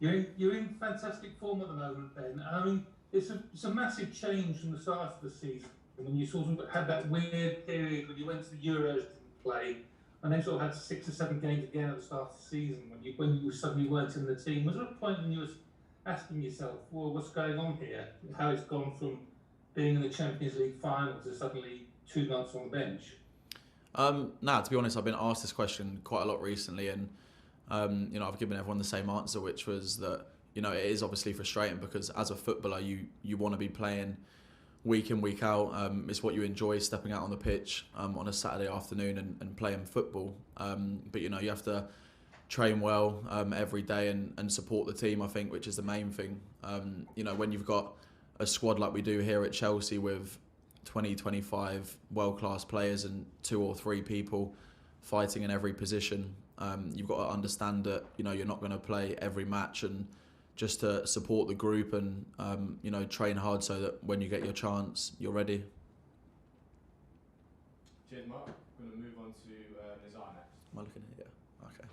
You're in fantastic form at the moment, Ben. I mean, it's a massive change from the start of the season when you sort of had that weird period when you went to the Euros to play, and then sort of had 6 or 7 games again at the start of the season when you suddenly weren't in the team. Was there a point when you was asking yourself, well, what's going on here? How it's gone from being in the Champions League final to suddenly 2 months on the bench? To be honest, I've been asked this question quite a lot recently, and I've given everyone the same answer, which was that it is obviously frustrating because as a footballer, you want to be playing week in, week out. It's what you enjoy, stepping out on the pitch on a Saturday afternoon and playing football. But you have to train well every day and support the team, I think, which is the main thing. When you've got a squad like we do here at Chelsea with 20-25 world-class players and 2 or 3 people fighting in every position, you've got to understand that you're not going to play every match, and just to support the group and train hard so that when you get your chance, you're ready. Cheers, Mark. We're going to move on to Nizar next. Am I looking at it? Yeah. Okay.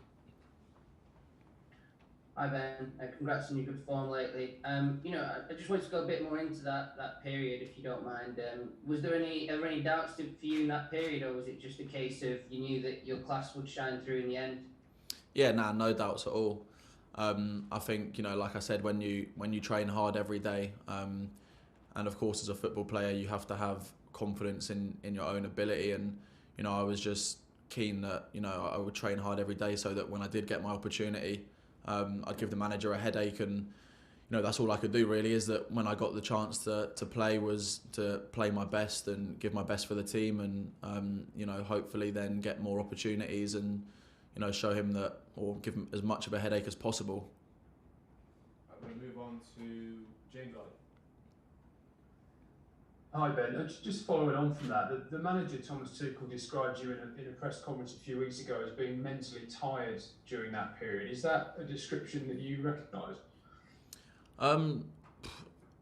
Hi Ben, congrats on your good form lately. I just wanted to go a bit more into that period, if you don't mind. Was there ever any doubts for you in that period, or was it just a case of you knew that your class would shine through in the end? Yeah, no doubts at all. I think like I said, when you train hard every day, and of course as a football player, you have to have confidence in your own ability, and I was just keen that I would train hard every day so that when I did get my opportunity, I'd give the manager a headache, and that's all I could do really, is that when I got the chance to play was to play my best and give my best for the team, and hopefully then get more opportunities and show him that, or give him as much of a headache as possible. I'm going to move on to James Ollie. Hi Ben, just following on from that, the manager Thomas Tuchel described you in a press conference a few weeks ago as being mentally tired during that period. Is that a description that you recognise?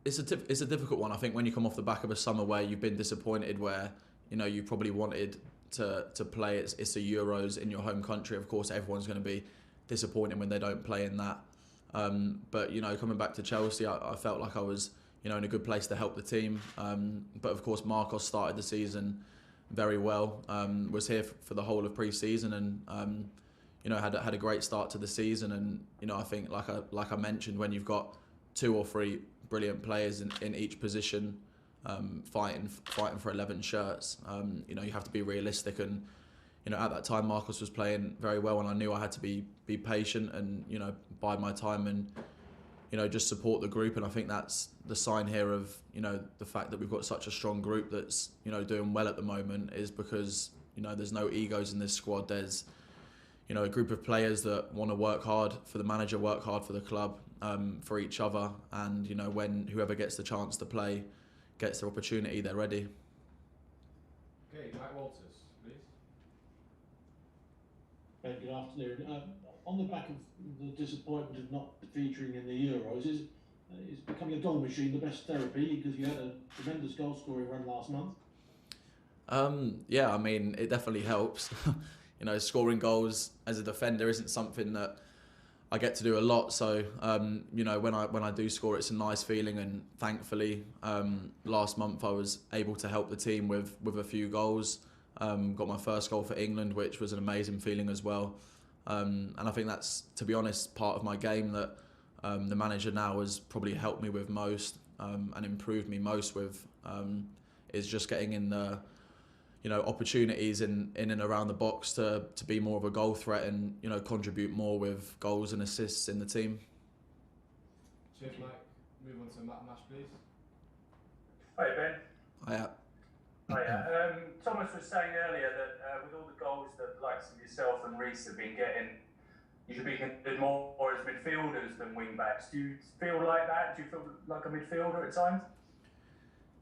It's a difficult one. I think when you come off the back of a summer where you've been disappointed, where you probably wanted to play, it's the Euros in your home country. Of course, everyone's going to be disappointed when they don't play in that. But coming back to Chelsea, I felt like I was in a good place to help the team. But of course, Marcos started the season very well. Was here for the whole of pre-season, and had a great start to the season. And I think like I mentioned, when you've got 2 or 3 brilliant players in each position, fighting for 11 shirts, you have to be realistic. And at that time, Marcos was playing very well, and I knew I had to be patient and bide my time and just support the group. And I think that's the sign here of the fact that we've got such a strong group that's doing well at the moment, is because there's no egos in this squad. There's a group of players that want to work hard for the manager, work hard for the club, for each other, and when whoever gets the chance to play gets their opportunity, they're ready. Okay, Mike Walters, please. Good afternoon. On the back of the disappointment of not featuring in the Euros, is becoming a goal machine the best therapy, because you had a tremendous goal scoring run last month? Yeah, I mean, it definitely helps. Scoring goals as a defender isn't something that I get to do a lot. So, when I do score, it's a nice feeling. And thankfully, last month I was able to help the team with a few goals. Got my first goal for England, which was an amazing feeling as well. And I think that's, to be honest, part of my game that the manager now has probably helped me with most, and improved me most with, is just getting in the opportunities in and around the box to be more of a goal threat and contribute more with goals and assists in the team. Cheers, Mike. Move on to Matt Nash, please. Hi Ben. Hiya. Hiya. Thomas was saying earlier that with all the goals that the likes of yourself and Reece have been getting, you should be considered more as midfielders than wing-backs. Do you feel like that? Do you feel like a midfielder at times?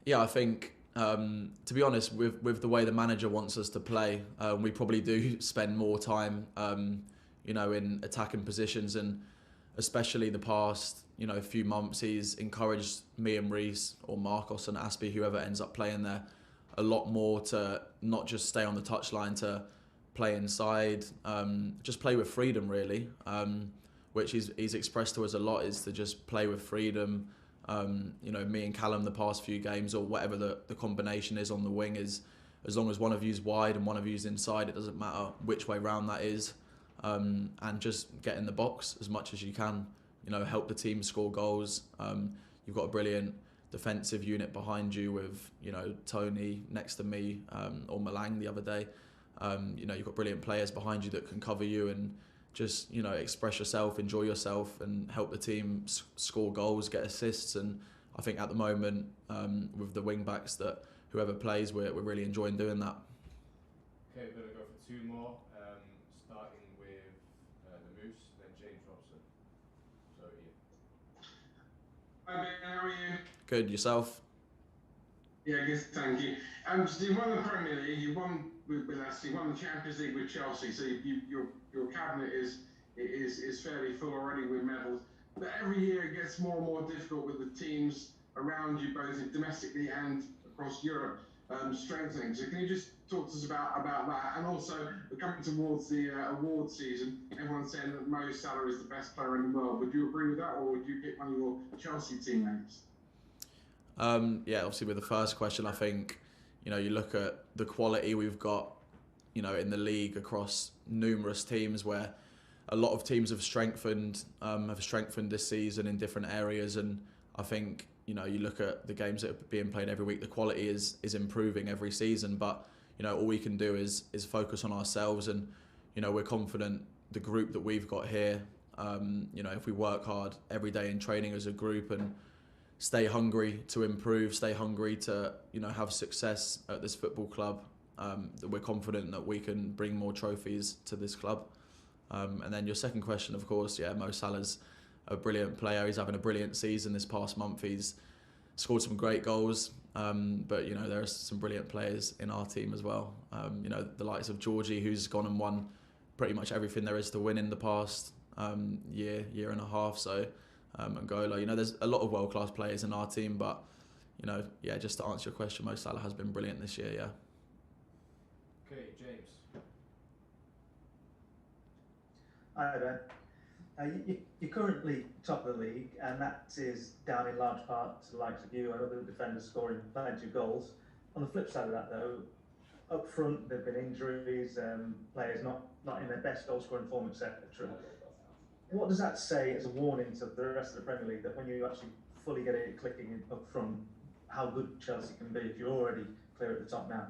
Yeah, I think, to be honest, with the way the manager wants us to play, we probably do spend more time, in attacking positions, and especially the past, few months, he's encouraged me and Reece, or Marcos and Aspie, whoever ends up playing there, a lot more to not just stay on the touchline, to play inside, just play with freedom really. which he's expressed to us a lot, is to just play with freedom. You know, me and Callum the past few games, or whatever the combination is on the wing, is as long as one of you's wide and one of you's inside, it doesn't matter which way round that is. And just get in the box as much as you can. You know, help the team score goals. You've got a brilliant defensive unit behind you with, you know, Tony next to me, or Malang the other day. You know, you've got brilliant players behind you that can cover you, and just, you know, express yourself, enjoy yourself, and help the team score goals, get assists. And I think at the moment, with the wing backs, that whoever plays, we're really enjoying doing that. Okay, we're going to go for two more, starting with the Moose, then James Robson. So, Hi Ben, how are you? Good, yourself? Yeah, good, thank you. So you won the Premier League, you won with us, you won the Champions League with Chelsea, so your cabinet is fairly full already with medals. But every year it gets more and more difficult with the teams around you, both domestically and across Europe, strengthening. So can you just talk to us about that? And also, we're coming towards the award season. Everyone's saying that Mo Salah is the best player in the world. Would you agree with that, or would you pick one of your Chelsea teammates? Yeah, obviously with the first question, I think, you know, you look at the quality we've got, you know, in the league across numerous teams, where a lot of teams have strengthened this season in different areas. And I think, you know, you look at the games that are being played every week, the quality is improving every season. But, you know, all we can do is focus on ourselves. And, you know, we're confident the group that we've got here, you know, if we work hard every day in training as a group and stay hungry to improve, stay hungry to, you know, have success at this football club, that we're confident that we can bring more trophies to this club. And then your second question, of course, yeah, Mo Salah's a brilliant player. He's having a brilliant season this past month. He's scored some great goals, but, you know, there are some brilliant players in our team as well. You know, the likes of Georgie, who's gone and won pretty much everything there is to win in the past year and a half. So, Angola, you know, there's a lot of world-class players in our team, but, you know, yeah, just to answer your question, Mo Salah has been brilliant this year, yeah. Okay, James. Hi Ben. You're currently top of the league, and that is down in large part to the likes of you and other defenders scoring plenty of goals. On the flip side of that, though, up front there have been injuries, players not in their best goal-scoring form, etc. What does that say as a warning to the rest of the Premier League, that when you actually fully get it clicking up front, how good Chelsea can be if you're already clear at the top now?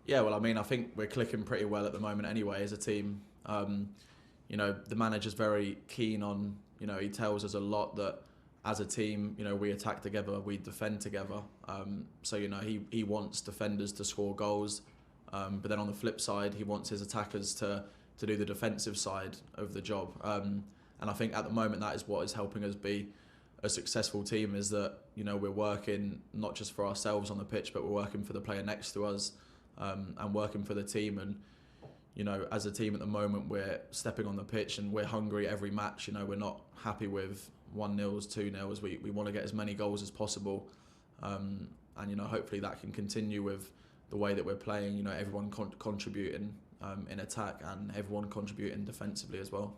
Yeah, well, I mean, I think we're clicking pretty well at the moment anyway as a team. You know, the manager's very keen on, you know, he tells us a lot that as a team, you know, we attack together, we defend together. So, you know, he wants defenders to score goals. But then on the flip side, he wants his attackers to do the defensive side of the job. And I think at the moment that is what is helping us be a successful team, is that, you know, we're working not just for ourselves on the pitch, but we're working for the player next to us, and working for the team. And, you know, as a team at the moment, we're stepping on the pitch and we're hungry every match. You know, we're not happy with 1-0, 2-0. We want to get as many goals as possible. And, you know, hopefully that can continue with the way that we're playing, you know, everyone contributing in attack and everyone contributing defensively as well.